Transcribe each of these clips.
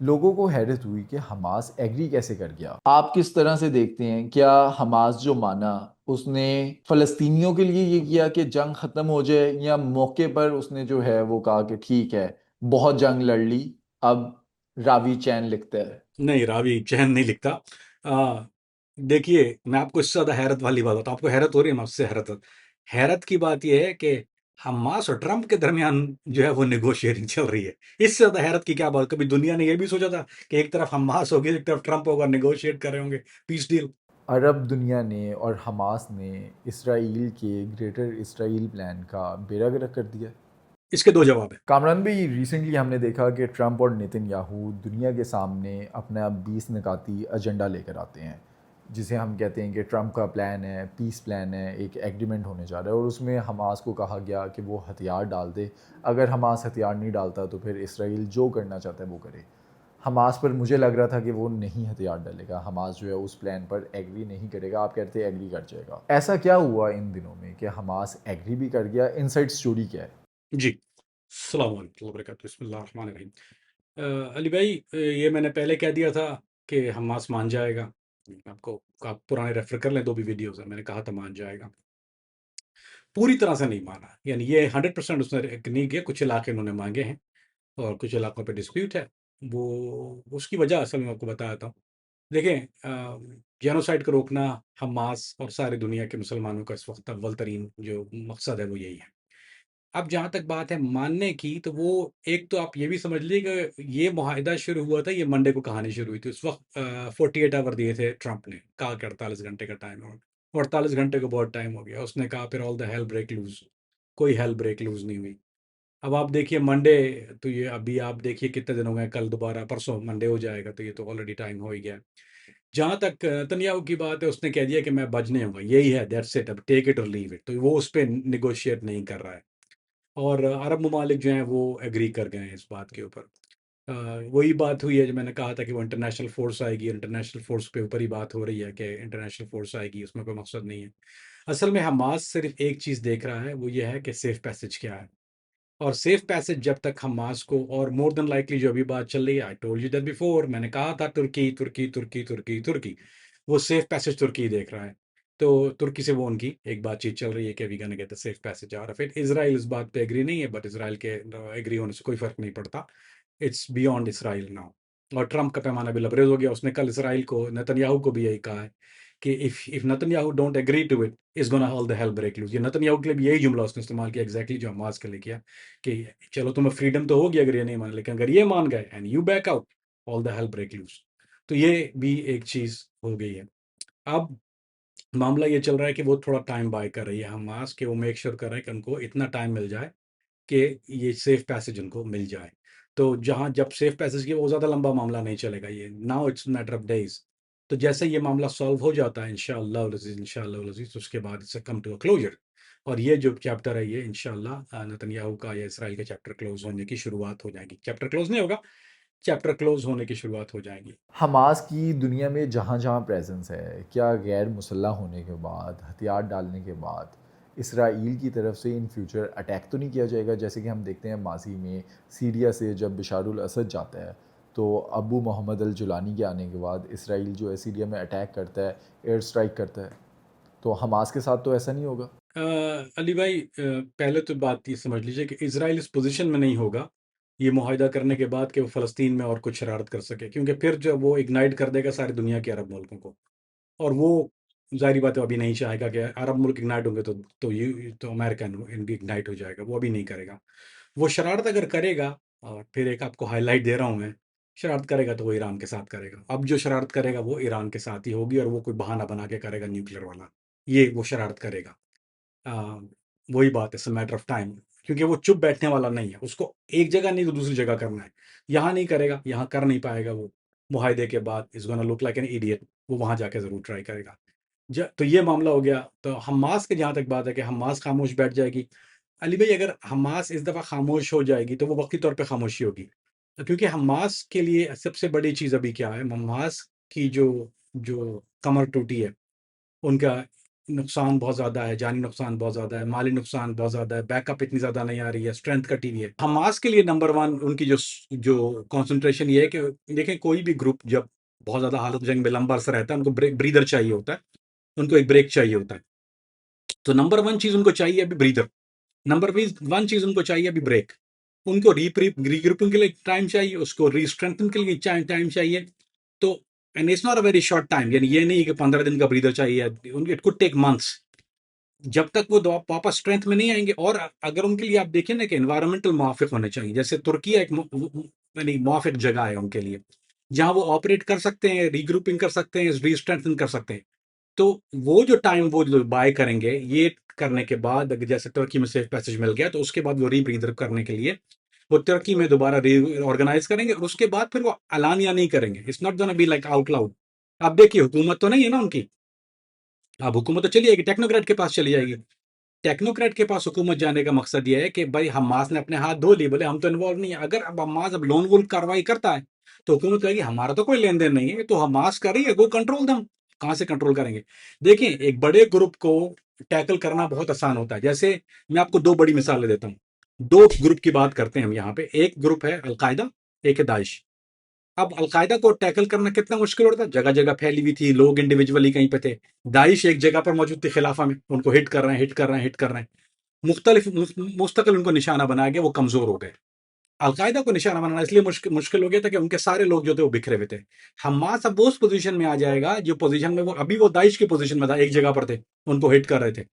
लोगों को हैरत हुई कि हमास एग्री कैसे कर गया। आप किस तरह से देखते हैं, क्या हमास जो माना उसने फ़लस्तीनियों के लिए ये किया कि जंग ख़त्म हो जाए, या मौके पर उसने जो है वो कहा कि ठीक है, बहुत जंग लड़ ली, अब रावी चैन लिखता है। नहीं, रावी चैन नहीं लिखता। आ, देखिए, मैं आपको इससे ज्यादा हैरत वाली बात बताऊं। आपको हैरत हो रही है, मैं उससे हैरत हैरत की बात यह है कि हमास और ट्रंप के दरमियान जो है वो नेगोशिएटिंग चल रही है। इससे ज्यादा हैरत की क्या बात? कभी दुनिया ने यह भी सोचा था कि एक तरफ हमास होगी, एक तरफ ट्रंप होगा, नेगोशिएट कर रहे होंगे पीस डील? अरब दुनिया ने और हमास ने इसराइल के ग्रेटर इसराइल प्लान का बेड़ा गर्क कर दिया। इसके दो जवाब है। कामरान भाई, रिसेंटली हमने देखा कि ट्रंप और नेतन्याहू दुनिया के सामने अपना 20 निकाती एजेंडा लेकर आते हैं, जिसे हम कहते हैं कि ट्रंप का प्लान है, पीस प्लान है, एक एग्रीमेंट होने जा रहा है, और उसमें हमास को कहा गया कि वो हथियार डाल दे। अगर हमास हथियार नहीं डालता तो फिर इसराइल जो करना चाहता है वो करे। हमास पर मुझे लग रहा था कि वो नहीं हथियार डालेगा, हमास जो है उस प्लान पर एग्री नहीं करेगा। आप कहते हैं एग्री कर जाएगा। ऐसा क्या हुआ इन दिनों में कि हमास एग्री भी कर गया? इनसाइड स्टोरी क्या है? जी, अस्सलाम वालेकुम वबरकातुहू, बिस्मिल्लाह रहमान रहीम। अली भाई, ये मैंने पहले कह दिया था कि हमास मान जाएगा। आपको आप पुराने रेफर कर लें, दो भी वीडियोस है, मैंने कहा था मान जाएगा। पूरी तरह से नहीं माना, यानी ये 100% उसने नहीं किया। कुछ इलाके उन्होंने मांगे हैं और कुछ इलाकों पे डिस्प्यूट है। वो उसकी वजह असल में आपको बताया था। देखें, जेनोसाइड को रोकना हमास और सारी दुनिया के मुसलमानों का इस वक्त अव्वल तरीन जो मकसद है वो यही है। अब जहाँ तक बात है मानने की, तो वो एक तो आप ये भी समझ लीजिए कि ये मुआहिदा शुरू हुआ था, ये मंडे को कहानी शुरू हुई थी। उस वक्त 48 आवर दिए थे ट्रंप ने, कहा कि 48 घंटे का टाइम है। और 48 घंटे को बहुत टाइम हो गया। उसने कहा फिर all the hell break loose. कोई हेल ब्रेक लूज नहीं हुई। अब आप देखिए मंडे, तो ये अभी आप देखिए कितने दिन हो गए, कल दोबारा परसों मंडे हो जाएगा, तो ये तो ऑलरेडी टाइम हो ही गया। जहाँ तक नेतन्याहू की बात है, उसने कह दिया कि मैं बच नहीं होऊंगा, यही है, दैट्स इट, अब टेक इट और लीव इट। तो वो उस पर निगोशिएट नहीं कर रहा है। और अरब ममालिक जो हैं वो एग्री कर गए हैं इस बात के ऊपर। अ, वही बात हुई है जो मैंने कहा था कि वो इंटरनेशनल फोर्स आएगी। इंटरनेशनल फोर्स पे ऊपर ही बात हो रही है कि इंटरनेशनल फोर्स आएगी, उसमें कोई मकसद नहीं है। असल में हमास सिर्फ एक चीज़ देख रहा है, वो ये है कि सेफ पैसेज क्या है। और सेफ पैसेज जब तक हमास को, और मोर देन लाइकली जो अभी बात चल रही है, I told you that before, मैंने कहा था तुर्की तुर्की तुर्की तुर्की तुर्की, वो सेफ पैसेज तुर्की देख रहा है। तो तुर्की से वो उनकी एक बातचीत चल रही है कि we gonna get the safe passage. और फिर इजराइल इस बात पे एग्री नहीं है, बट इजराइल के एग्री होने से कोई फर्क नहीं पड़ता। It's beyond Israel now. और ट्रंप का पैमाना भी लबरेज हो गया। उसने कल इसराइल को, नेतन्याहू को भी यही कहा है कि if Netanyahu don't agree to it, is gonna all the hell break loose. ये नेतन्याहू के लिए भी यही जुमला उसने इस्तेमाल किया, एग्जैक्टली जो हमास के लिए किया, कि चलो तुम्हें फ्रीडम तो होगी अगर ये नहीं मान, लेकिन अगर ये मान गए and you back out, all the hell break loose. तो ये भी एक चीज हो गई है। अब मामला ये चल रहा है कि वो थोड़ा टाइम बाय कर रही है हमास, कि वो मेक श्योर कर रहे हैं कि उनको इतना टाइम मिल जाए कि ये सेफ पैसेज उनको मिल जाए। तो जहाँ जब सेफ पैसेज की, वो ज़्यादा लंबा मामला नहीं चलेगा, ये now it's matter of days. तो जैसे ये मामला सॉल्व हो जाता है इंशाअल्लाह, तो उसके बाद it's come to a closure. और ये जो चैप्टर है, ये इंशाअल्लाह नेतन्याहू का या इसराइल का चैप्टर क्लोज होने की शुरुआत हो जाएगी। चैप्टर क्लोज नहीं होगा, चैप्टर क्लोज होने की शुरुआत हो जाएगी। हमास की दुनिया में जहाँ जहाँ प्रेजेंस है, क्या गैर मुसल्लह होने के बाद, हथियार डालने के बाद, इसराइल की तरफ से इन फ्यूचर अटैक तो नहीं किया जाएगा? जैसे कि हम देखते हैं माजी में सीरिया से जब बशारुल असद जाता है, तो अबू मोहम्मद अल जुलानी के आने के बाद इसराइल जो है सीरिया में अटैक करता है, एयर स्ट्राइक करता है। तो हमास के साथ तो ऐसा नहीं होगा? अली भाई, पहले तो बात ये समझ लीजिए कि इसराइल इस पोजीशन में नहीं होगा ये मुआहिदा करने के बाद कि वो फ़लस्तीन में और कुछ शरारत कर सके, क्योंकि फिर जो वो इग्नाइट कर देगा सारी दुनिया के अरब मुल्कों को। और वो ज़ाहिर बात है, अभी नहीं चाहेगा कि अरब मुल्क इग्नाइट होंगे तो ये तो अमेरिका भी इग्नाइट हो जाएगा, वो अभी नहीं करेगा। वो शरारत अगर करेगा, और फिर एक आपको हाईलाइट दे रहा हूँ मैं, शरारत करेगा तो वो ईरान के साथ करेगा। अब जो शरारत करेगा वो ईरान के साथ ही होगी, और वो कोई बहाना बना के करेगा न्यूक्लियर वाला। ये वो शरारत करेगा। अ, वही बात है, it's a matter of time, क्योंकि वो चुप बैठने वाला नहीं है। उसको एक जगह नहीं तो दूसरी जगह करना है। यहाँ नहीं करेगा, यहाँ कर नहीं पाएगा वो। मुआहिदे के बाद is gonna look like an idiot. वो वहाँ जाके ज़रूर ट्राई करेगा। तो ये मामला हो गया। तो हमास की जहाँ तक बात है कि हमास खामोश बैठ जाएगी, अली भाई, अगर हमास इस दफ़ा खामोश हो जाएगी तो वो वक्ती तौर पे खामोशी होगी। क्योंकि हमास के लिए सबसे बड़ी चीज़ अभी क्या है, हमास की जो जो कमर टूटी है उनका, नुकसान बहुत ज़्यादा है, जानी नुकसान बहुत ज़्यादा है, माली नुकसान बहुत ज़्यादा है, बैकअप इतनी ज़्यादा नहीं आ रही है, स्ट्रेंथ कटी हुई है। हमास के लिए नंबर 1 उनकी जो कंसंट्रेशन ये है कि देखें कोई भी ग्रुप जब बहुत ज़्यादा हालत जंग में लंबा अरसा रहता है, उनको ब्रीदर चाहिए होता है, उनको एक ब्रेक चाहिए होता है। तो नंबर 1 चीज़ उनको चाहिए अभी ब्रीदर, नंबर 1 चीज़ उनको चाहिए अभी ब्रेक। उनको रीग्रुपिंग के लिए टाइम चाहिए, उसको रीस्ट्रेंथन के लिए टाइम चाहिए। तो and it's not a very short time, यानी ये नहीं कि 15 दिन का ब्रीदर चाहिए, इट कुड टेक मंथ्स, जब तक वो वापस स्ट्रेंथ में नहीं आएंगे। और अगर उनके लिए आप देखें ना कि एनवायरमेंटल मुआफिक होने चाहिए, जैसे तुर्की एक यानी मुआफिक जगह है उनके लिए, जहां वो ऑपरेट कर सकते हैं, रीग्रुपिंग कर सकते हैं, रीस्ट्रेंथन कर सकते हैं। तो वो जो टाइम वो जो बाय करेंगे, ये करने के बाद अगर जैसे तुर्की में सेफ पैसेज मिल गया, तो उसके बाद वो रीब्रीदर करने के लिए वो तुर्की में दोबारा रीऑर्गेनाइज करेंगे, और उसके बाद फिर वो अलानिया नहीं करेंगे। It's not gonna be like out loud. अब देखिए हुकूमत तो नहीं है ना उनकी, अब हुकूमत तो चली जाएगी, टेक्नोक्रेट के पास चली जाएगी। टेक्नोक्रेट के पास हुकूमत जाने का मकसद ये है कि भाई हमास ने अपने हाथ धो लिए, बोले हम तो इन्वॉल्व नहीं है। अगर अब हमास अब लोन वोन कार्रवाई करता है, तो हुकूमत कहेगी हमारा तो कोई लेन देन नहीं है, तो हमास कर रही है, गो कंट्रोल दम। कहाँ से कंट्रोल करेंगे? देखिए एक बड़े ग्रुप को टैकल करना बहुत आसान होता है। जैसे मैं आपको दो बड़ी मिसालें देता हूँ, दो ग्रुप की बात करते हैं हम यहाँ पे। एक ग्रुप है अलकायदा, एक है दाइश। अब अलकायदा को टैकल करना कितना मुश्किल होता है, जगह जगह फैली हुई थी, लोग इंडिविजुअली कहीं पे थे। दाइश एक जगह पर मौजूद थी खिलाफा में, उनको हिट कर रहे हैं, हिट कर रहे हैं, हिट कर रहे हैं, मुख्तलिफ मुस्तकिल उनको निशाना बनाया गया, वो कमजोर हो गए। अलकायदा को निशाना बनाना इसलिए मुश्किल हो गया था कि उनके सारे लोग जो थे वो बिखरे हुए थे। हमास अब उस पोजीशन में आ जाएगा जो पोजीशन में वो अभी वो दाइश की पोजीशन में था, एक जगह पर थे, उनको हिट कर रहे थे।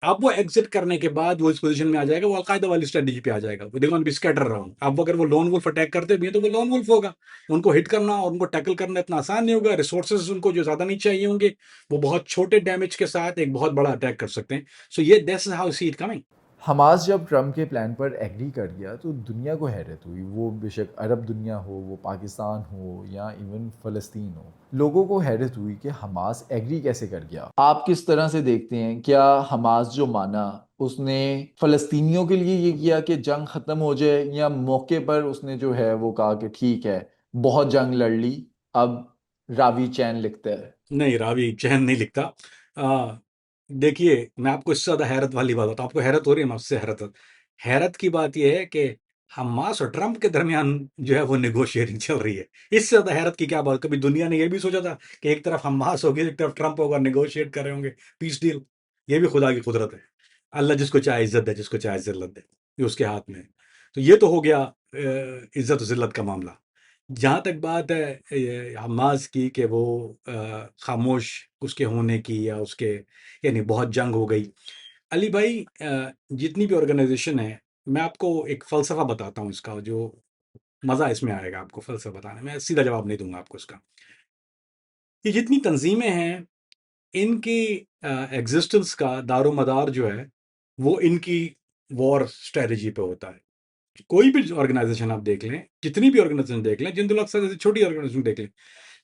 अब वो एग्जिट करने के बाद वो इस पोजीशन में आ जाएगा, वो अलकायदा वाली स्ट्रेटजी पे आ जाएगा, दे गोना बी स्कैटर अराउंड। अब अगर वो लोन वुल्फ अटैक करते भी हैं तो वो लोन वुल्फ होगा, उनको हिट करना और उनको टैकल करना इतना आसान नहीं होगा। रिसोर्सेज उनको जो ज्यादा नहीं चाहिए होंगे, वो बहुत छोटे डैमेज के साथ एक बहुत बड़ा अटैक कर सकते हैं। सो ये that's how see it coming. Hamas जब ट्रम्प के प्लान पर एग्री कर गया तो दुनिया को हैरत हुई। वो बेशक अरब दुनिया हो, वो पाकिस्तान हो या इवन फ़लस्तीन हो, लोगों को हैरत हुई कि हमास एग्री कैसे कर गया। आप किस तरह से देखते हैं, क्या हमास जो माना उसने फ़लस्तीनियों के लिए ये किया कि जंग ख़त्म हो जाए, या मौके पर उसने जो है वो कहा कि ठीक है बहुत जंग लड़ ली, अब रावी चैन लिखता है। नहीं, रावी चैन नहीं लिखता। आ, देखिए मैं आपको इससे ज्यादा हैरत वाली बात बताऊं, आपको हैरत हो रही है, मैं उससे हैरत हैरत की बात यह है कि हमास और ट्रंप के दरमियान जो है वो नेगोशिएटिंग चल रही है। इससे ज्यादा हैरत की क्या बात? कभी दुनिया ने यह भी सोचा था कि एक तरफ हमास होगी, एक तरफ ट्रंप होगा, नेगोशिएट कर रहे होंगे पीस डील? ये भी खुदा की कुदरत है। अल्लाह जिसको चाहे इज्जत दे, जिसको चाहे जिल्लत दे, ये उसके हाथ में है। तो ये तो हो गया इज्जत और जिल्लत का मामला। जहाँ तक बात है हमास की कि वो खामोश उसके होने की या उसके, यानी बहुत जंग हो गई। अली भाई जितनी भी ऑर्गेनाइजेशन है, मैं आपको एक फ़लसफ़ा बताता हूँ इसका, जो मज़ा इसमें आएगा आपको फ़लसफ़ा बताने में। सीधा जवाब नहीं दूँगा आपको इसका। ये जितनी तंज़ीमें हैं, इनकी एग्ज़िस्टेंस का दारोमदार जो है, वो इनकी वॉर स्ट्रैटेजी पे होता है। कोई भी ऑर्गेनाइज़ेशन आप देख लें, जितनी भी ऑर्गेनाइज़ेशन देख लें, जिन अक्सर जैसे छोटी ऑर्गेनाइज़ेशन देख लें,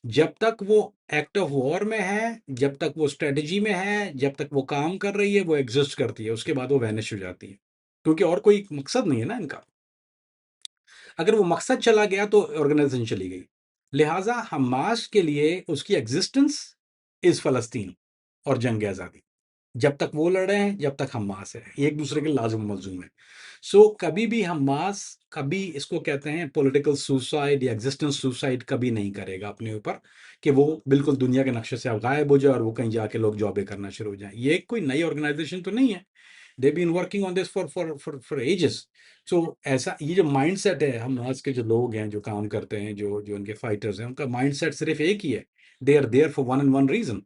जब तक वो एक्ट ऑफ वॉर में है, जब तक वो स्ट्रेटजी में है, जब तक वो काम कर रही है, वो एग्जिस्ट करती है, उसके बाद वो वैनिश हो जाती है, क्योंकि और कोई मकसद नहीं है ना इनका। अगर वो मकसद चला गया तो ऑर्गेनाइजेशन चली गई। लिहाजा हमास के लिए उसकी एग्जिस्टेंस इज फलस्तीन और जंग आज़ादी। जब तक वो लड़ रहे हैं, जब तक हमास है, ये एक दूसरे के लाजिम मलजूम है। सो कभी भी हमास, कभी इसको कहते हैं पॉलिटिकल सुसाइड या एग्जिस्टेंस सुसाइड, कभी नहीं करेगा अपने ऊपर कि वो बिल्कुल दुनिया के नक्शे से अब गायब हो जाए और वो कहीं जाके लोग जॉबें करना शुरू हो जाए। ये कोई नई ऑर्गेनाइजेशन तो नहीं है, they been working on this for ages. So ऐसा ये जो माइंडसेट है, हम आज के जो लोग हैं जो काम करते हैं, जो जो उनके फाइटर्स हैं, उनका माइंडसेट सिर्फ एक ही है, they are there for one and one reason.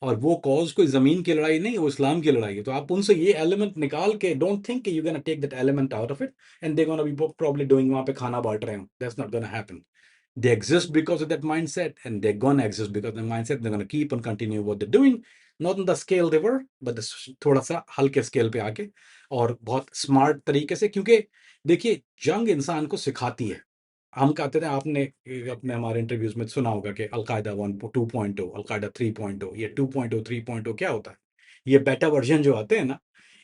और वो कॉज कोई जमीन की लड़ाई नहीं, वो इस्लाम की लड़ाई है। तो आप उनसे ये एलिमेंट निकाल के, don't think you gonna take that element out of it and they gonna be probably doing, वहां पे खाना बांट रहे हो, that's not gonna happen. They exist because of that mindset, and they're gonna exist because of the mindset. They're gonna keep on continue what they're doing, not on the scale they were, but थोड़ा सा हल्के scale पे आके और बहुत smart तरीके से। क्योंकि देखिए जंग इंसान को सिखाती है। हम कहते थे, आपने अपने हमारे इंटरव्यूज में सुना होगा कि अलकायदा 1 2.0, अलकायदा 3.0। ये 2.0 3.0 क्या होता है? ये बेटा वर्जन जो आते हैं ना,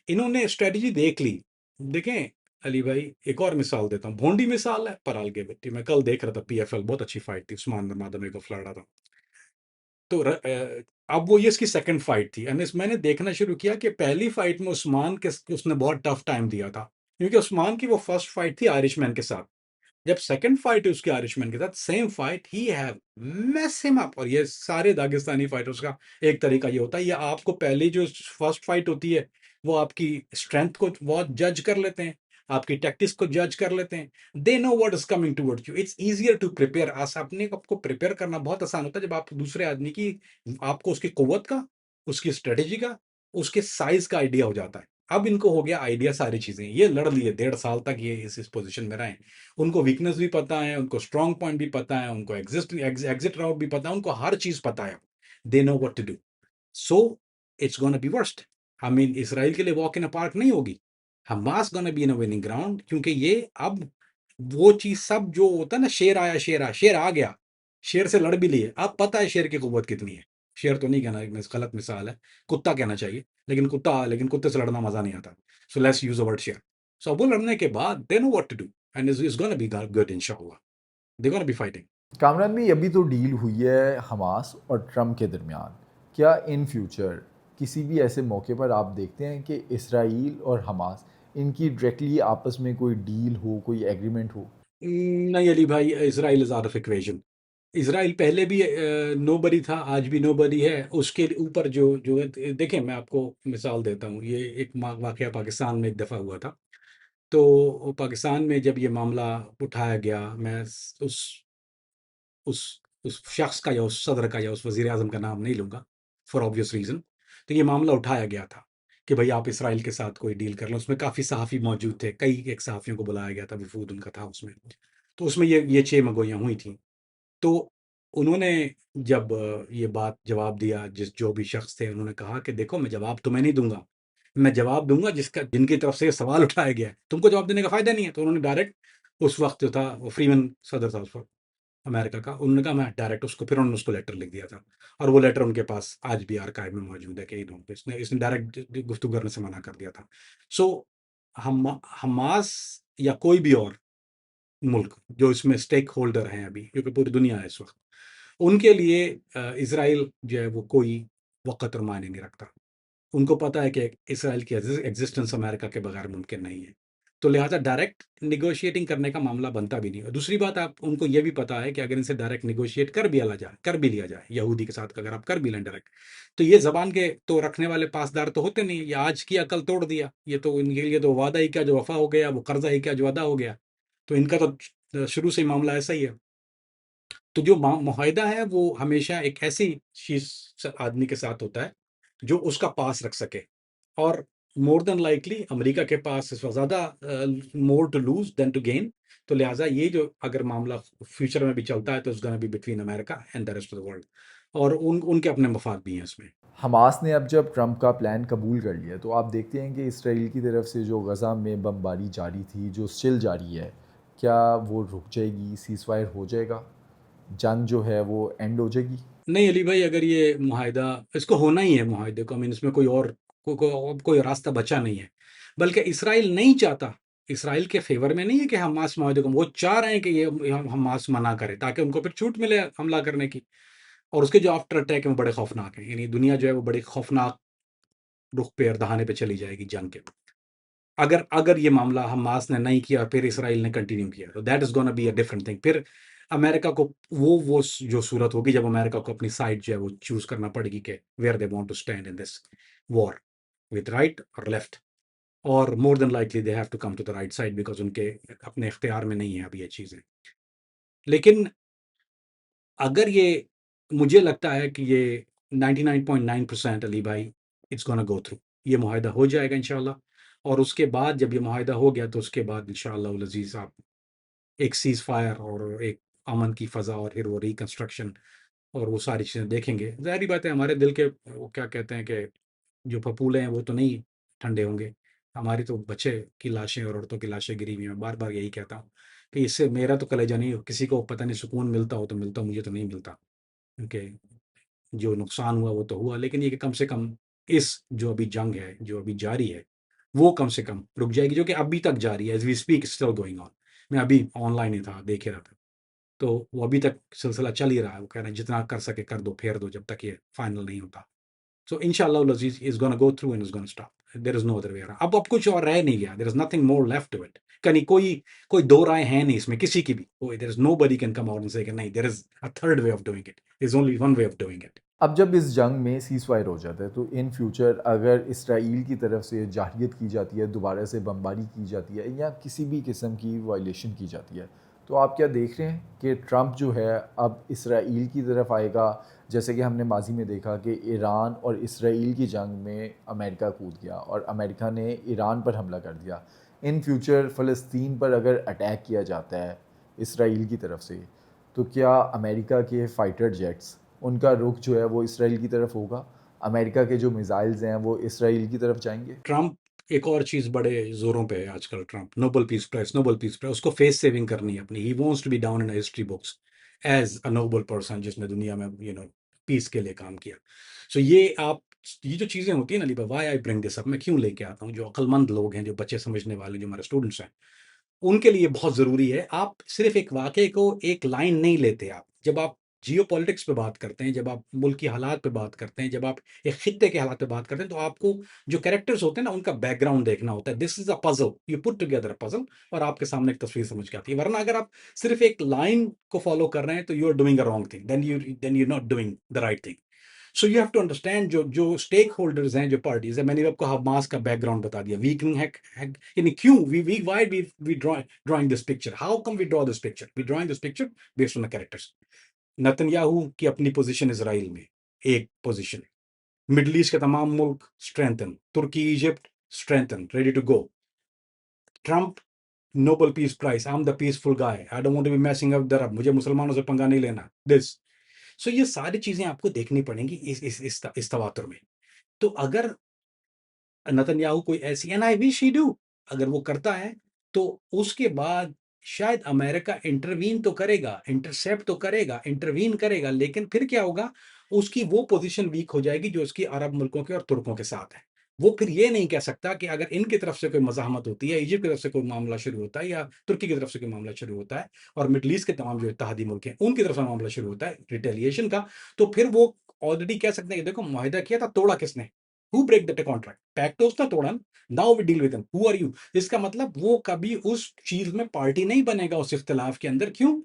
इन्होंने स्ट्रेटजी देख ली। देखें अली भाई, एक और मिसाल देता हूँ, भोंडी मिसाल है पराल के बेटी। मैं कल देख रहा था, पीएफएल बहुत अच्छी फाइट थी, उस्मान नमादमे को फ्लड़ा था। तो अब वो ये इसकी सेकंड फाइट थी एंड मैंने देखना शुरू किया कि पहली फाइट में उस्मान के उसने बहुत टफ टाइम दिया था, क्योंकि उस्मान की वो फर्स्ट फाइट थी आयरिशमैन के साथ। जब सेकंड फाइट है उसकी आयरिशमैन के साथ, same fight, he have mess him up. और ये सारे दागिस्तानी फाइटर्स का एक तरीका ये होता है, ये आपको पहली जो फर्स्ट फाइट होती है वो आपकी स्ट्रेंथ को बहुत जज कर लेते हैं, आपकी टैक्टिक्स को जज कर लेते हैं। They know what is coming towards you, it's easier to prepare us. अपने आपको प्रिपेयर करना बहुत आसान होता है जब आप दूसरे आदमी की, आपको उसकी कुव्वत का, उसकी स्ट्रेटेजी का, उसके साइज का आइडिया हो जाता है। अब इनको हो गया आइडिया सारी चीजें, ये लड़ लिए 1.5 साल तक, ये इस पोजीशन में रहे, उनको वीकनेस भी पता है, उनको स्ट्रॉन्ग पॉइंट भी पता है, उनको एग्जिट राउट भी पता है, उनको हर चीज पता है। They know what to do. So it's gonna be worst. I mean Israel के लिए वॉक इन अ पार्क नहीं होगी, Hamas gonna be in a winning ground, क्योंकि ये अब वो चीज सब जो होता है ना, शेर आया, शेर आ गया, शेर से लड़ भी लिए, अब पता है शेर की कुव्वत कितनी है। शेर तो नहीं कहना, एक गलत मिसाल है, कुत्ता कहना चाहिए, लेकिन कुत्ते से लड़ना मजा नहीं आता। So let's use a word शेर। सो अब वो लड़ने के बाद they know what to do and is gonna be good इंशाल्लाह, they gonna be fighting. Kamran भाई, अभी तो डील हुई है हमास और ट्रम्प के दरमियान। क्या इन फ्यूचर किसी भी ऐसे मौके पर आप देखते हैं कि इसराइल और हमास इनकी डायरेक्टली आपस में कोई डील हो, कोई एग्रीमेंट हो? नहीं अली भाई, Israel is out of equation. Israel पहले भी नोबडी था, आज भी नोबडी है। उसके ऊपर जो जो देखें, मैं आपको मिसाल देता हूँ, ये एक वाकया पाकिस्तान में एक दफ़ा हुआ था। तो पाकिस्तान में जब ये मामला उठाया गया, मैं उस उस शख्स का या उस सदर का या उस वज़ीर आज़म का नाम नहीं लूँगा फॉर ऑब्वियस रीज़न। तो ये मामला उठाया गया था कि भई आप इसराइल के साथ कोई डील कर लें। उसमें काफ़ी सहाफ़ी मौजूद थे, कई एक सहाफ़ियों को बुलाया गया था, वफ़ूद उनका था उसमें। तो उसमें ये 6 मगोइयाँ हुई थीं। तो उन्होंने जब ये बात जवाब दिया, जो भी शख्स थे, उन्होंने कहा कि देखो, मैं जवाब तुम्हें नहीं दूँगा, मैं जवाब दूँगा जिनकी तरफ से ये सवाल उठाया गया है, तुमको जवाब देने का फ़ायदा नहीं है। तो उन्होंने डायरेक्ट उस वक़्त जो था, वो फ्रीमैन सदर था उस वक़्त अमेरिका का, उन्होंने कहा मैं डायरेक्ट उसको, फिर उन्होंने उसको लेटर लिख दिया था, और वो लेटर उनके पास आज भी आर्काइव में मौजूद है कि इसने डायरेक्ट गुफ्तगू करने से मना कर दिया था। सो हमास या कोई भी और मुल्क जो इसमें स्टेक होल्डर हैं अभी, क्योंकि पूरी दुनिया है इस वक्त, उनके लिए इसराइल जो है वो कोई वक़्त और मायने नहीं रखता। उनको पता है कि इसराइल की एग्जिस्टेंस अमेरिका के बगैर मुमकिन नहीं है। तो लिहाजा डायरेक्ट नेगोशिएटिंग करने का मामला बनता भी नहीं। और दूसरी बात, आप उनको ये भी पता है कि अगर इनसे डायरेक्ट नेगोशिएट कर भी लिया जाए यहूदी के साथ, अगर आप कर भी लें डायरेक्ट, तो ये ज़बान के तो रखने वाले पासदार तो होते नहीं। ये आज किया कल तोड़ दिया, ये तो इनके लिए तो वादा ही क्या जो वफ़ा हो गया, वो कर्ज़ा ही क्या जो अदा हो गया। तो इनका तो शुरू से ही मामला ऐसा ही है। तो जो मुआहिदा है वो हमेशा एक ऐसी चीज आदमी के साथ होता है जो उसका पास रख सके, और मोर देन लाइकली अमेरिका के पास इस वक्त ज्यादा more to lose than to gain. तो लिहाजा ये जो अगर मामला फ्यूचर में भी चलता है तो it's gonna be between America and the rest of the world, और उनके अपने मफाद भी हैं इसमें। हमास ने अब जब ट्रम्प का प्लान कबूल कर लिया, तो आप देखते हैं कि इसराइल की तरफ से जो गज़ा में बमबारी जारी थी, जो स्टिल जारी है, क्या वो रुक जाएगी? सीज़ फायर हो जाएगा? जंग जो है वो एंड हो जाएगी? नहीं अली भाई, अगर ये मुआहिदा, इसको होना ही है मुआहिदे को, I mean, इसमें कोई और कोई रास्ता बचा नहीं है। बल्कि इसराइल नहीं चाहता, इसराइल के फेवर में नहीं है कि हमास मुआहिदे को, वो चाह रहे हैं कि ये हमास मना करे ताकि उनको फिर छूट मिले हमला करने की। और उसके जो आफ्टर अटैक है वो बड़े खौफनाक हैं, यानी दुनिया जो है वो बड़ी खौफनाक रुख पे और दहाने पे चली जाएगी जंग के। अगर अगर ये मामला हमास ने नहीं किया फिर इसराइल ने कंटिन्यू किया, तो that is gonna be a different thing. फिर अमेरिका को जो सूरत होगी जब अमेरिका को अपनी साइड जो है वो चूज करना पड़ेगी कि where they want to stand in this war, with right और लेफ्ट। और more than likely they have to come to the right side, because उनके अपने इख्तियार में नहीं है अभी ये चीजें। लेकिन अगर ये, मुझे लगता है कि ये 99.9% अली भाई, इट्स गोना गो थ्रू, ये मुआहिदा हो जाएगा इंशाल्लाह। और उसके बाद जब ये मुआहिदा हो गया तो उसके बाद इंशाल्लाह उल अजीज आप एक सीज फायर और एक अमन की फ़ज़ा और फिर वो रिकंस्ट्रक्शन और वो सारी चीज़ें देखेंगे। ज़ाहिर बात है, हमारे दिल के वो क्या कहते हैं कि जो फपूले हैं वो तो नहीं ठंडे होंगे। हमारी तो बच्चे की लाशें और औरतों की लाशें गिरी हुई हैं। बार-बार यही कहता हूँ कि इससे मेरा तो कलेजा नहीं, किसी को पता नहीं सुकून मिलता हो तो मिलता हो, मुझे तो नहीं मिलता। क्योंकि जो नुकसान हुआ वो तो हुआ, लेकिन ये कि कम से कम इस जो अभी जंग है, जो अभी जारी है, वो कम से कम रुक जाएगी, जो कि अभी तक जारी है, as we speak still going on. मैं अभी ऑनलाइन ही था, देख ही रहा था। तो वो अभी तक सिलसिला चल ही रहा है। वो कह रहे हैं जितना कर सके कर दो, फेर दो जब तक ये फाइनल नहीं होता। सो इंशाल्लाह Aziz is gonna go through and is gonna stop. There is no other way around. अब कुछ और रह नहीं गया। There is nothing more left to it. कहीं कोई कोई दो राय है नहीं इसमें किसी की भी। There is nobody can come out and say कि नहीं, there is a third way of doing it. There is only one way of doing it. अब जब इस जंग में सीज़ फायर हो जाता है तो इन फ्यूचर अगर इसराइल की तरफ से जारहियत की जाती है, दोबारा से बमबारी की जाती है या किसी भी किस्म की वायलेशन की जाती है, तो आप क्या देख रहे हैं कि ट्रंप जो है अब इसराइल की तरफ आएगा? जैसे कि हमने माजी में देखा कि ईरान और इसराइल की जंग में अमेरिका कूद गया और अमेरिका ने ईरान पर हमला कर दिया। इन फ्यूचर फ़लस्तीन पर अगर अटैक किया जाता है इसराइल की तरफ से, तो क्या अमेरिका के फ़ाइटर जेट्स उनका रुख जो है वो इसराइल की तरफ होगा? अमेरिका के जो मिसाइल्स हैं वो इसराइल की तरफ जाएंगे? ट्रंप एक और चीज बड़े जोरों पे है आजकल। ट्रंप नोबल पीस प्राइज उसको फेस सेविंग करनी है अपनी। He wants to be down in history books as a Nobel person जिसने दुनिया में पीस के लिए काम किया। सो ये जो चीजें होती है ना Ali, why I bring this up, मैं क्यों लेके आता हूँ, जो अक्लमंद लोग हैं, जो बच्चे समझने वाले, जो हमारे स्टूडेंट्स हैं, उनके लिए बहुत ज़रूरी है। आप सिर्फ एक वाक़ये को एक लाइन नहीं लेते आप। जब आप जियोपॉलिटिक्स पे बात करते हैं, जब आप मुल्क की हालात पे बात करते हैं, जब आप एक खित्ते के हालात पे बात करते हैं, तो आपको जो कैरेक्टर्स होते हैं ना, उनका बैकग्राउंड देखना होता है। This is a puzzle, you put together a puzzle और आपके सामने एक तस्वीर समझ के आती है। वरना अगर आप सिर्फ एक लाइन को फ़ॉलो कर रहे हैं, तो you are doing a wrong thing, then you not doing the right thing. So you have to understand जो जो स्टेक होल्डर्स हैं, जो पार्टीज है। मैंने आपको हमास का बैकग्राउंड बता दिया, वीकनिंग है यानी क्यों we why we drawing this picture, how come we draw this picture, we drawing this picture based on the characters. Netanyahu की अपनी पोजीशन इसराइल में एक पोजीशन, मिडल ईस्ट के तमाम मुल्क स्ट्रेंथन, तुर्की Egypt strengthen, ready to go. Trump Nobel peace prize, I am the peaceful guy, I don't want to be messing up the Arab, मुझे मुसलमानों से पंगा नहीं लेना, दिस। सो ये सारी चीजें आपको देखनी पड़ेंगी इस तवातुर में। तो अगर नेतन्याहू कोई ऐसी, and I wish he do, अगर वो करता है तो उसके बाद शायद अमेरिका इंटरवीन तो करेगा, इंटरसेप्ट तो करेगा, इंटरवीन करेगा, लेकिन फिर क्या होगा, उसकी वो पोजीशन वीक हो जाएगी जो उसकी अरब मुल्कों के और तुर्कों के साथ है। वो फिर ये नहीं कह सकता कि अगर इनकी तरफ से कोई मज़ाहमत होती है, इजिप्ट की तरफ से कोई मामला शुरू होता है या तुर्की की तरफ से कोई मामला शुरू होता है और मिडल ईस्ट के तमाम जो इत्तेहादी मुल्क हैं उनकी तरफ से मामला शुरू होता है रिटेलिएशन का, तो फिर वो ऑलरेडी कह सकते हैं कि देखो मुआहिदा किया था, तोड़ा किसने, who break the contract, pact तो उसने तोड़ा, now we deal with him, who are you. इसका मतलब वो कभी उस चीज में पार्टी नहीं बनेगा उस इख्तिलाफ के अंदर। क्यों?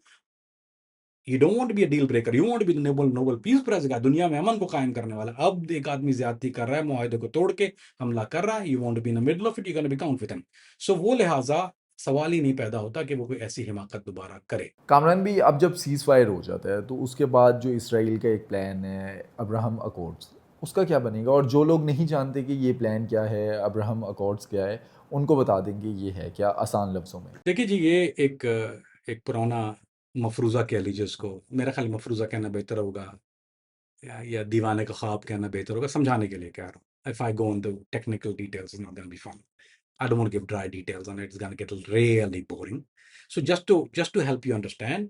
You don't want to be a deal breaker, you want to be the Nobel Nobel peace prize का, दुनिया में अमन को कायम करने वाला। अब एक आदमी ज्यादती कर रहा है, मुआहिदे को तोड़ के हमला कर रहा है, you want to be in the middle of it, you gonna be count with him. So वो लिहाजा सवाल ही नहीं पैदा होता कि वो कोई ऐसी हिमाकत दोबारा करे। कामरान भी अब जब सीज़ फायर हो जाता है तो उसके बाद जो इसराइल का एक प्लान है अब्राहम अकॉर्ड्स, उसका क्या बनेगा? और जो लोग नहीं जानते कि ये प्लान क्या है, अब्राहम अकॉर्ड्स क्या है, उनको बता देंगे ये है क्या आसान लफ्ज़ों में। देखिए जी, ये एक पुराना मफरूज़ा कह लीजिए उसको, मेरा ख्याल मफरूज़ा कहना बेहतर होगा या दीवाने का ख्वाब कहना बेहतर होगा, समझाने के लिए कह रहा हूँ। If I go in the technical details it's not gonna be fun. I don't want to give dry details on it. It's going to get really boring. So just to help you understand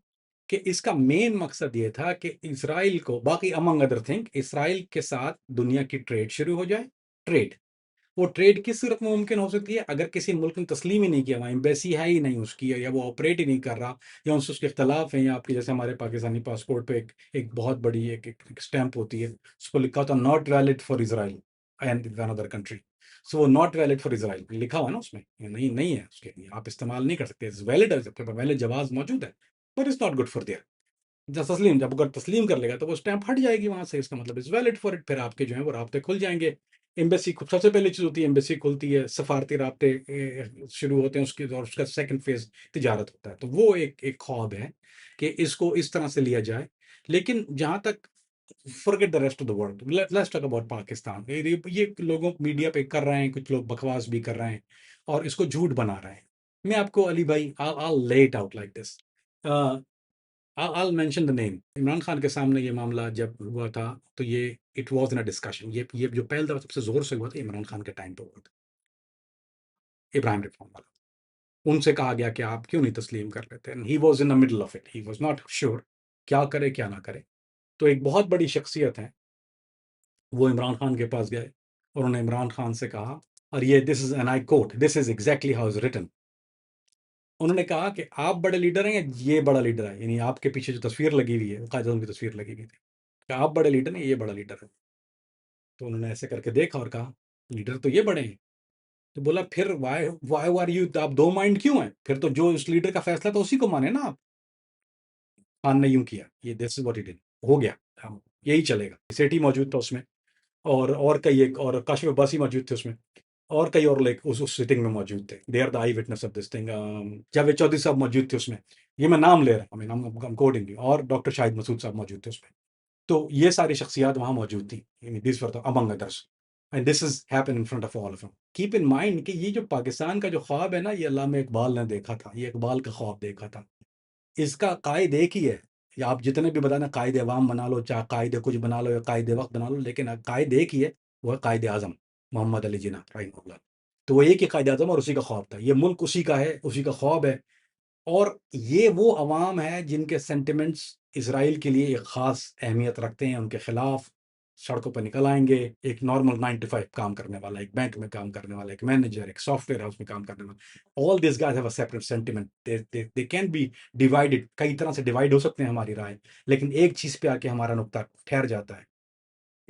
कि इसका main मकसद ये था कि Israel को, बाकी among other thing, Israel के साथ दुनिया की ट्रेड शुरू हो जाए। ट्रेड, वो ट्रेड किस सूरत में मुमकिन हो सकती है? अगर किसी मुल्क ने तस्लीम ही नहीं किया, वहाँ एम्बेसी है ही नहीं उसकी, या वो ऑपरेट ही नहीं कर रहा, या उनसे उसके इख्तलाफ हैं, या आपकी जैसे हमारे पाकिस्तानी पासपोर्ट पे एक बहुत बड़ी एक स्टैंप होती है, उसको लिखा होता not valid for Israel and another country. So वो नॉट वैलिड फॉर इसराइल लिखा हुआ है ना उसमें, ये नहीं नहीं है, उसके लिए आप इस्तेमाल नहीं कर सकते। वैलिड है, आपके पास वैलिड जवाब मौजूद है, but it's not good for their. जब तस्लीम, जब अगर तस्लीम कर लेगा तो वो स्टैंप हट जाएगी वहां से, इसका मतलब इज वैलिड फॉर इट। फिर आपके जो है वो राब्ते खुल जाएंगे। एम्बेसी सबसे पहली चीज होती है, एम्बेसी खुलती है, सफारती राब्ते शुरू होते हैं उसके, और उसका सेकंड फेज तिजारत होता है। तो वो एक ख्वाब है कि इसको इस तरह से लिया जाए। लेकिन जहां तक forget the rest of the world, let's talk about Pakistan. ये लोगों मीडिया पे कर रहे हैं, कुछ लोग बकवास भी कर रहे हैं और इसको झूठ बना रहे हैं। मैं आपको अली भाई, I'll lay it out like this. I'll mention the name. Imran Khan के सामने ये मामला जब हुआ था, तो ये it was in a discussion. ये जो पहल दफा सबसे जोर से हुआ था इमरान खान के टाइम पे हुआ था, इब्राहिम रिफॉर्म वाला। उनसे कहा गया कि आप क्यों नहीं तस्लीम कर लेते, and he was in the middle of it, he was not sure क्या करे क्या ना करे। तो एक बहुत बड़ी शख्सियत है, वो इमरान खान के पास गए और उन्होंने इमरान खान से कहा, और ये this is an I quote, this is exactly how is written, उन्होंने कहा कि आप बड़े लीडर हैं या ये बड़ा लीडर है, यानी आपके पीछे जो तस्वीर लगी हुई है, कायद आज़म की तस्वीर लगी हुई थी, कि आप बड़े लीडर हैं, ये बड़ा लीडर है। तो उन्होंने ऐसे करके देखा और कहा, लीडर तो ये बड़े हैं। तो बोला, फिर व्हाई व्हाई आर यू, आप दो माइंड क्यों हैं? फिर तो जो उस लीडर का फैसला था उसी को माने ना आप। खान ने यूँ किया, ये this is what he did, हो गया, यही चलेगा। सेठी मौजूद था उसमें, और कई एक और काशिफ अब्बासी मौजूद थे उसमें, और कई और लोग उस सिटिंग में मौजूद थे। They are the eye witness of this thing. Javed Chaudhry साहब मौजूद थे उसमें, ये मैं नाम ले रहा हूँ, आई एम कोडिंग यू, और डॉक्टर शाहिद मसूद साहब मौजूद थे उसमें। तो ये सारी शख्सियात वहाँ मौजूद थी, this were among others, and this is happen in front of all of them. Keep in mind कि ये जो पाकिस्तान का जो ख्वाब है ना, ये अल्लामा इकबाल ने देखा था, ये इकबाल का ख्वाब देखा था। इसका कायद एक ही है, या आप जितने भी बताना कायद अवाम बना लो, चाहे कायद कुछ बना लो या कायद वक्त बना लो, लेकिन कायद एक ही है, वो है कायद आज़म मोहम्मद अली जिन्ना रहिमहुल्लाह। तो वो एक ही कायद आज़म और उसी का ख्वाब था, ये मुल्क उसी का है, उसी का ख्वाब है। और ये वो अवाम है जिनके सेंटिमेंट्स इसराइल के लिए एक ख़ास अहमियत रखते हैं, उनके खिलाफ सड़कों पर निकल आएंगे। एक नॉर्मल 9 to 5 काम करने वाला, एक बैंक में काम करने वाला, एक मैनेजर, एक सॉफ्टवेयर हाउस में काम करने वाला, all this guys have a separate sentiment, they can be divided, कई तरह से डिवाइड हो सकते हैं हमारी राय, लेकिन एक चीज़ पे आके हमारा नुक्ता ठहर जाता है,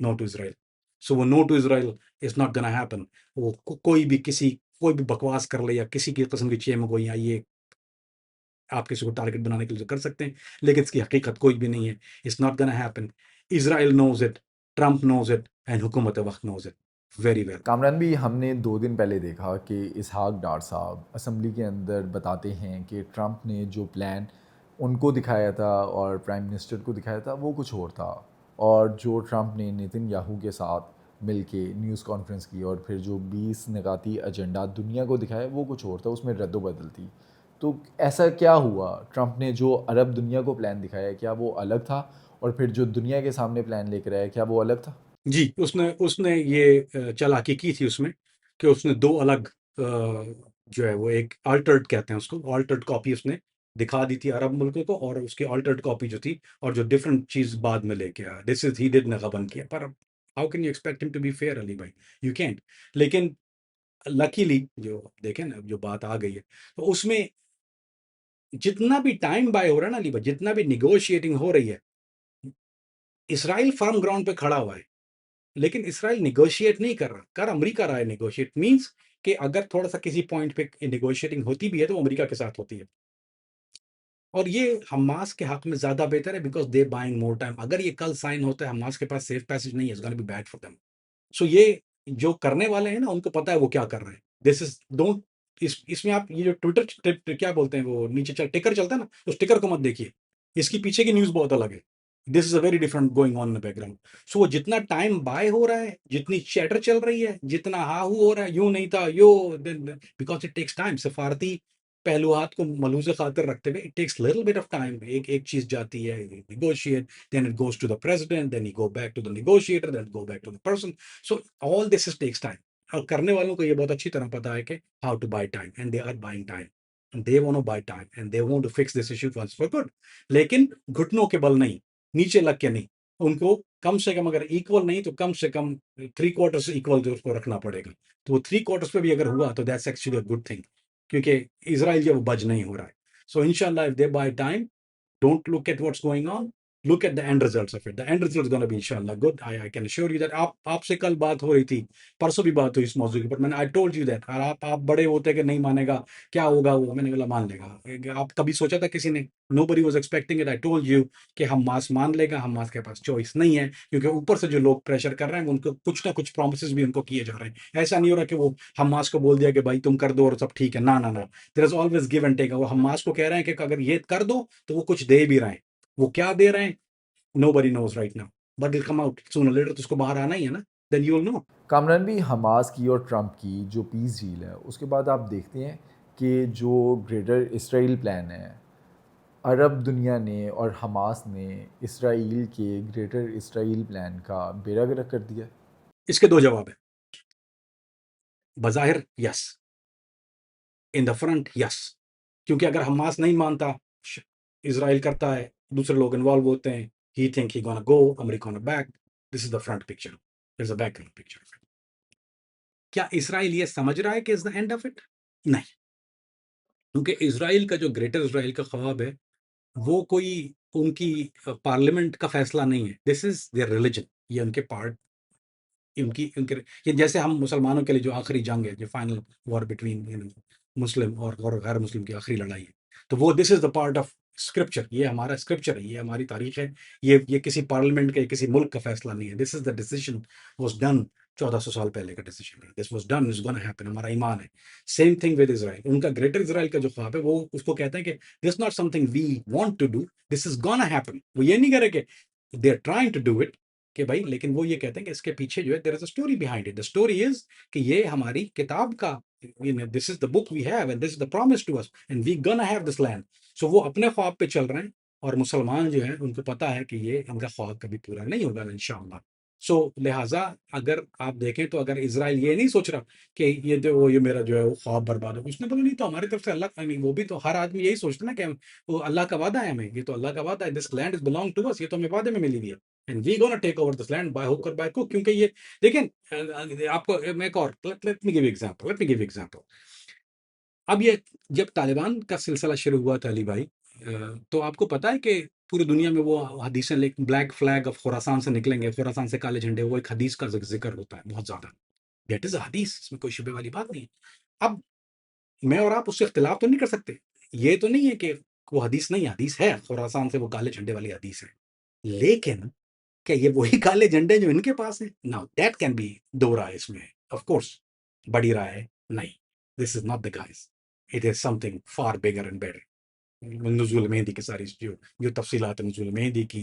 नो टू इसराइल। सो वो no to Israel is not gonna happen. वो कोई भी कोई भी बकवास कर ले या किसी की किस्म की चेमगोइयाँ, ये आप किसी को टारगेट बनाने के लिए तो कर सकते हैं, लेकिन इसकी हकीकत कोई भी नहीं है। It's not gonna happen. Israel knows it, Trump knows it, and हुकूमत वक्त knows it very well. Kamran भी, हमने 2 दिन पहले देखा कि इसहाक डार साहब असम्बली के अंदर बताते हैं कि ट्रंप ने जो प्लान उनको दिखाया था और प्राइम मिनिस्टर को दिखाया था वो कुछ और था, और जो ट्रंप ने नितिन याहू के साथ मिलके न्यूज़ कॉन्फ्रेंस की और फिर जो 20 निकाती एजेंडा दुनिया को दिखाया वो कुछ और था, उसमें रद्दोबदल थी। तो ऐसा क्या हुआ? ट्रंप ने जो अरब दुनिया को प्लान दिखाया क्या वो अलग था, और फिर जो दुनिया के सामने प्लान लेकर आया क्या वो अलग था? जी, उसने उसने ये चालाकी की थी उसमें, कि उसने 2 अलग जो है वो एक अल्टर्ड कहते हैं उसको, अल्टर्ड कॉपी उसने दिखा दी थी अरब मुल्कों को, और उसकी अल्टर्ड कॉपी जो थी और जो डिफरेंट चीज़ बाद में लेके आया। दिस इज़ ही डिड ने गबन किया, पर how can you expect him to be fair Ali भाई? You cantt. लेकिन लकीली जो देखें ना, जो बात आ गई है, तो उसमें जितना भी टाइम बाय हो रहा है ना अली भाई, जितना भी नेगोशिएटिंग हो रही है, इसराइल फर्म ग्राउंड पे खड़ा हुआ है। लेकिन इसराइल नेगोशिएट नहीं कर रहा, कर अमेरिका रहा है नेगोशिएट। मींस कि अगर थोड़ा सा किसी पॉइंट पे नेगोशिएटिंग होती भी है तो वो अमेरिका के साथ होती है, और ये हमास के हक में ज्यादा बेहतर है, because they buying more time. अगर ये कल साइन होता है, हमास के पास सेफ पैसेज नहीं है, it's gonna be bad for them. So ये जो करने वाले हैं ना, उनको पता है वो क्या कर रहे हैं। दिस इज डोंट, इसमें आप ये जो ट्विटर क्या बोलते हैं, वो नीचे टिकर चलता है ना, उस टिकर को मत देखिए, इसकी पीछे की न्यूज बहुत अलग है। This is a very different going on in the background. So वो जितना टाइम बाय हो रहा है, जितनी चैटर चल रही है, जितना हा हू हो रहा है, यूं नहीं था यो, बिकॉज इट टेक्स टाइम। सफारती पहलुआत को मलूज़ खातिर रखते हुए, it takes little bit of time. एक एक चीज जाती है, negotiate, then it goes to the president, then you go back to the negotiator, then go back to the person. So all this is takes time. और करने वालों को ये बहुत अच्छी तरह पता है कि how to buy time, and they are buying time, and they want to buy time, and they want to fix this issue once for good. लेकिन घुटनों के बल नहीं, नीचे लग के नहीं, उनको कम से कम, अगर इक्वल नहीं तो कम से कम 3/4 इक्वल जो उसको रखना पड़ेगा। तो वो 3/4 पे भी अगर हुआ तो that's actually a good thing, क्योंकि इसराइल जो बज नहीं हो रहा है। सो इंशाल्लाह if they by time, don't look at what's going on, look at the end results of it. The end result is going to be inshallah good. I can assure you that। आप आपसे कल बात हो रही थी, परसों भी बात हुई इस मौजू के ऊपर, मैंने आई टोल्ड यू दैट, और आप बड़े होते कि नहीं मानेगा, क्या होगा वो, मैंने बोला मान लेगा। आप कभी सोचा था किसी ने? nobody was expecting it। I told you कि हमास मान लेगा, हमास के पास चॉइस नहीं है, क्योंकि ऊपर से जो लोग प्रेशर कर रहे हैं उनको कुछ ना कुछ प्रोमिस भी उनको किए जा रहे हैं। ऐसा नहीं हो रहा कि वो हमास को बोल दिया कि भाई तुम कर दो और सब ठीक है, ना ना ना, there is always give and take. वो हमास को कह रहे हैं कि अगर ये कर दो तो वो कुछ दे भी रहे हैं। वो क्या दे रहे हैं, nobody knows right now, but it'll come out sooner or later। तो उसको बाहर आना ही है ना, then you will know। Kamran भी, हमास की और ट्रंप की जो पीस डील है उसके बाद आप देखते हैं कि जो ग्रेटर इसराइल प्लान है, अरब दुनिया ने और हमास ने इसराइल के ग्रेटर इसराइल प्लान का बेड़ा गर्क कर दिया। इसके दो जवाब है। बज़ाहिर yes, in the front yes, क्योंकि अगर हमास नहीं मानता, इसराइल करता है, दूसरे लोग इन्वॉल्व होते हैं, he think he gonna go, America gonna back. This is the front picture, there is a background picture. क्या इसराइल ये समझ रहा है कि is the end of it? नहीं, क्योंकि इसराइल का जो ग्रेटर इसराइल का ख्वाब है, वो कोई उनकी पार्लियामेंट का फैसला नहीं है। This is their religion. ये उनके पार्ट उनकी उनके ये जैसे हम मुसलमानों के लिए जो आखिरी जंग है, जो फाइनल वॉर बिटवीन मुस्लिम और गैर मुस्लिम की आखिरी लड़ाई है, तो वो this is the part of scripture. ये हमारा स्क्रिप्चर है, ये हमारी तारीख है। ये किसी पार्लियामेंट का, किसी मुल्क का फैसला नहीं है। This is the decision was done 1400 साल पहले का डिसीजन है। This was done, is gonna happen, हमारा ईमान है। Same thing with Israel. उनका ग्रेटर इजराइल का जो ख्वाब है, वो उसको कहते हैं कि this not something we want to do, this is gonna happen. वो ये नहीं करे कि they are trying to do it, कि भाई, लेकिन वो ये कहते हैं कि इसके पीछे जो है there is a story behind it. The story is कि ये हमारी किताब का, this is the book we have and this is the promise to us and we gonna have this land. So वो अपने ख्वाब पे चल रहे हैं, और मुसलमान जो हैं उनको पता है कि ये इनका ख्वाब कभी पूरा नहीं होगा इंशाअल्लाह। सो लिहाजा अगर आप देखें, तो अगर इसराइल ये नहीं सोच रहा कि ये मेरा जो है वो ख्वाब बर्बाद हो, उसने बोला नहीं, तो हमारी तरफ से अल्लाह का नहीं, वो भी तो हर आदमी यही सोचता है ना कि वो अल्लाह का वादा है, हमें ये तो अल्लाह का वादा है, this land is belong to us, ये तो हमें वादे में मिली हुई है and we gonna take over this land by hook और बाय क्रूक। क्योंकि ये देखें, आपको मैं एक और let me give example, let me give example. अब ये जब तालिबान का सिलसिला शुरू हुआ था अली भाई, तो आपको पता है कि पूरी दुनिया में वो हदीसें, ब्लैक फ्लैग ऑफ खुरासान से निकलेंगे, खुरासान से काले झंडे, वो एक हदीस का जिक्र होता है बहुत ज्यादा। दैट इज अ हदीस, इसमें कोई शुबे वाली बात नहीं है। अब मैं और आप उससे इख्तिलाफ तो नहीं कर सकते। ये तो नहीं है कि वो हदीस नहीं, हदीस है, खुरासान से वो काले झंडे वाली हदीस है। लेकिन क्या ये वही काले झंडे जो इनके पास है? नाउ दैट कैन बी दो राय इसमें, ऑफ कोर्स। बड़ी राय है नहीं, this is not the guys, it is something far bigger and better. नुज़ूल मेहंदी की सारी जो तफसीलात है नुज़ूल मेहंदी की,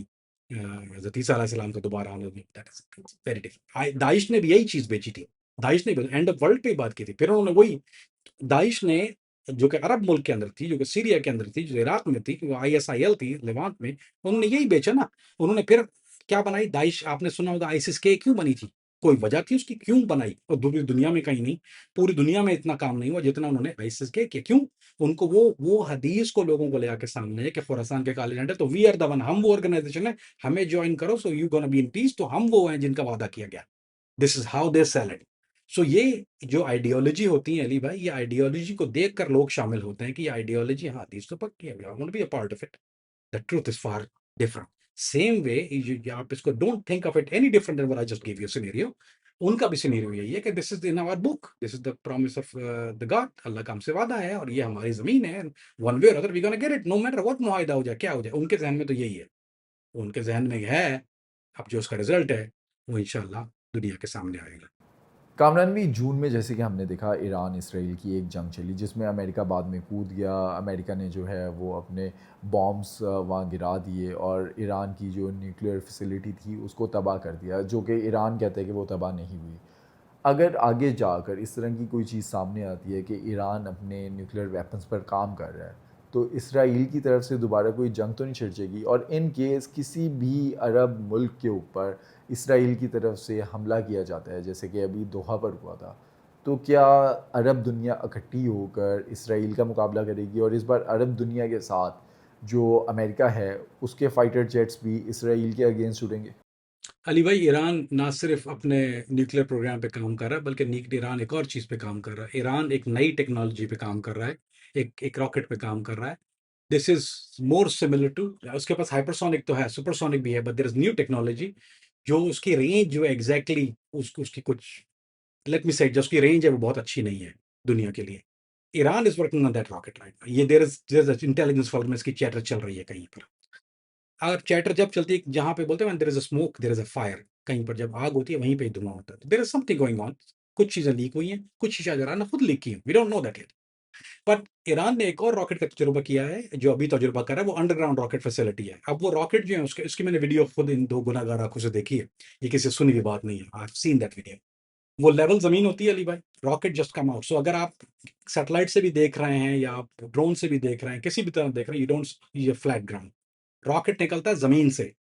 हज़रत ईसा अलैहिस्सलाम का दोबारा आना, that is very different. Daesh ने भी यही चीज बेची थी। दाइश ने एंड ऑफ वर्ल्ड पे ही बात की थी। फिर उन्होंने वही दाइश ने, जो कि अरब मुल्क के अंदर थी, जो कि सीरिया के अंदर थी, जो इराक में थी, वो ISIL थी लेवांट में, उन्होंने यही बेचा ना। उन्होंने फिर क्या बनाई दाइश? आपने सुना होगा आइसिस के क्यों बनी थी? कोई वजह थी उसकी क्यों बनाई? और पूरी दुनिया में कहीं नहीं, पूरी दुनिया में इतना काम नहीं हुआ जितना उन्होंने आइसिस के किया। क्यों? उनको वो हदीस को लोगों को ले आके सामने है कि खुरासान के काले झंडे, तो वी आर द वन, हम वो ऑर्गेनाइजेशन है, हमें ज्वाइन करो, so you gonna be in peace, तो हम वो हैं जिनका वादा किया गया। This is how they sell it. So ये जो आइडियोलॉजी होती है अली भाई, ये आइडियोलॉजी को देखकर लोग शामिल होते हैं कि ये आइडियोलॉजी, हाँ हदीस तो पक्की है, I want to be a part of it. The truth is far different. Same way आप इसको don't think of it any different than what I just give you scenario. उनका भी सिनेरियो यही है कि this is in our book, this is the promise of the God, अल्लाह का हमसे वादा है और ये हमारी जमीन है, वन वे और other we gonna get it, no matter what मुआहिदा हो जाए, क्या हो जाए। उनके जहन में तो यही है, उनके जहन में है। अब जो उसका रिजल्ट है वो इंशाल्लाह दुनिया के सामने आएगा। कामरान भी, जून में जैसे कि हमने देखा ईरान इसराइल की एक जंग चली जिसमें अमेरिका बाद में कूद गया। अमेरिका ने जो है वो अपने बॉम्ब्स वहाँ गिरा दिए और ईरान की जो न्यूक्लियर फैसिलिटी थी उसको तबाह कर दिया, जो कि ईरान कहते हैं कि वो तबाह नहीं हुई। अगर आगे जाकर इस तरह की कोई चीज़ सामने आती है कि ईरान अपने न्यूक्लियर वेपन्स पर काम कर रहा है, तो इसराइल की तरफ से दोबारा कोई जंग तो नहीं छिड़ेगी? और इन केस किसी भी अरब मुल्क के ऊपर इसराइल की तरफ से हमला किया जाता है, जैसे कि अभी दोहा पर हुआ था, तो क्या अरब दुनिया इकट्ठी होकर इसराइल का मुकाबला करेगी? और इस बार अरब दुनिया के साथ जो अमेरिका है उसके फाइटर जेट्स भी इसराइल के अगेंस्ट उड़ेंगे? अली भाई, ईरान ना सिर्फ अपने न्यूक्लियर प्रोग्राम पे काम कर रहा है, बल्कि ईरान एक और चीज़ पे काम कर रहा है। ईरान एक नई टेक्नोलॉजी पे काम कर रहा है, एक रॉकेट पे काम कर रहा है। This is more similar to, उसके पास हाइपरसोनिक तो है, सुपरसोनिक भी है, but there is new technology जो उसकी रेंज जो एग्जैक्टली उसकी कुछ, लेट मी से, जो उसकी रेंज है वो बहुत अच्छी नहीं है दुनिया के लिए। Iran is working on that rocket right. ये देयर इज इंटेलिजेंस फॉर में इसकी चैटर चल रही है कहीं पर। और चैटर जब चलती है, जहाँ पे बोलते हैं there is a smoke there is a fire, कहीं पर जब आग होती है वहीं पे धुआं होता है, there is something going on. कुछ चीजें लीक हुई हैं, कुछ शीशा ईरान ने खुद लीक की है, we don't know that yet. But Iran ने एक और रॉकेट का तजुर्बा किया है, जो अभी तजुर्बा कर रहा है, वो अंडरग्राउंड रॉकेट फैसिलिटी है। अब वो रॉकेट जो है उसके उसकी मैंने वीडियो खुद इन दो गुनाहगार आंखों से देखी है, ये किसी सुनी हुई बात नहीं है, I have seen that video. वो लेवल जमीन होती है अली भाई, रॉकेट जस्ट कम आउट। सो अगर आप सैटेलाइट से भी देख रहे हैं या आप ड्रोन से भी देख रहे हैं, किसी भी तरह देख रहे हैं, यू डोंट, ये फ्लैट ग्राउंड, रॉकेट निकलता है जमीन से,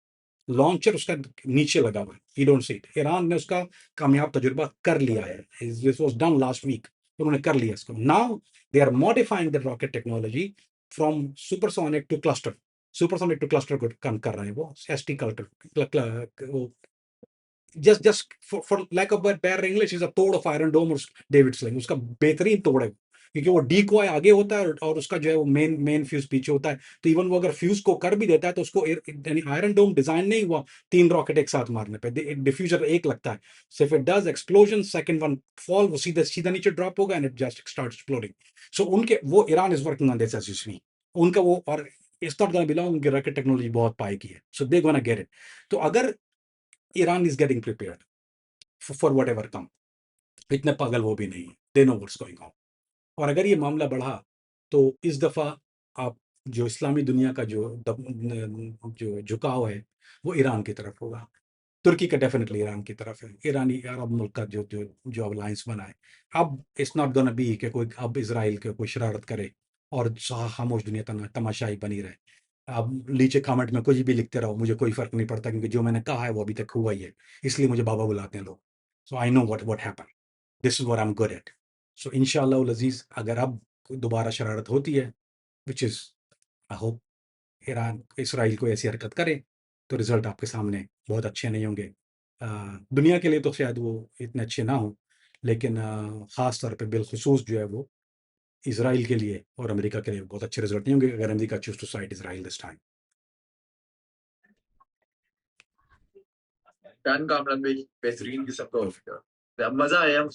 लॉन्चर उसका नीचे लगा हुआ है, you don't see it. Iran ने उसका कामयाब तजुर्बा कर लिया है, this was done last week, उन्होंने कर लिया इसको। Now they are modifying the rocket technology from supersonic to cluster, supersonic to cluster को कम कर रहे हैं वो, ST क्लस्टर, वो just for lack of better English is a तोड़ ऑफ आयरन डोम और डेविड स्लिंग, उसका बेहतरीन तोड़ है। क्योंकि वो डिकॉय आगे होता है और उसका जो है वो मेन फ्यूज पीछे होता है। तो इवन वो अगर फ्यूज को कर भी देता है तो उसको यानी आयरन डोम डिजाइन नहीं हुआ 3 रॉकेट एक साथ मारने पे। डिफ्यूजर एक लगता है। So if it does explosion, second one fall, वो सीधा सीधा नीचे ड्रॉप होगा and it just start exploding. So उनके वो Iran is working on this as you speak. उनका वो और इट्स नॉट गोना बिलोंग, उनकी रॉकेट टेक्नोलॉजी बहुत पाई की है। So they gonna get it. तो अगर Iran is getting prepared for whatever come, इतने पागल वो भी नहीं है, they know what's going on. और अगर ये मामला बढ़ा तो इस दफ़ा आप जो इस्लामी दुनिया का जो झुकाव है वो ईरान की तरफ होगा। तुर्की का डेफिनेटली ईरान की तरफ है। ईरानी अरब मुल्क का जो अलायंस बना है। अब इट्स नॉट गोना बी कि कोई अब इज़राइल के कोई शरारत करे और खामोश दुनिया तमाशाई बनी रहे। आप नीचे कमेंट में कुछ भी लिखते रहो, मुझे कोई फ़र्क नहीं पड़ता, क्योंकि जो मैंने कहा है वो अभी तक हुआ ही है। इसलिए मुझे बाबा बुलाते हैं लोग। So I know what happened. This is what I am good at. So इंशाअल्लाह उल अज़ीज़ अगर अब दोबारा शरारत होती है, which is I hope Iran Israel को ऐसी हरकत करे, तो रिज़ल्ट आपके सामने बहुत अच्छे नहीं होंगे। दुनिया के लिए तो शायद वो इतने अच्छे ना हों, लेकिन ख़ास तौर पे बिलख़ुसूस जो है वो इज़राइल के लिए और अमेरिका के लिए बहुत अच्छे रिज़ल्ट नहीं होंगे अगर America choose to side Israel this time. फैन का अपना बेहतरीन किस्म का हो गया। मजा आया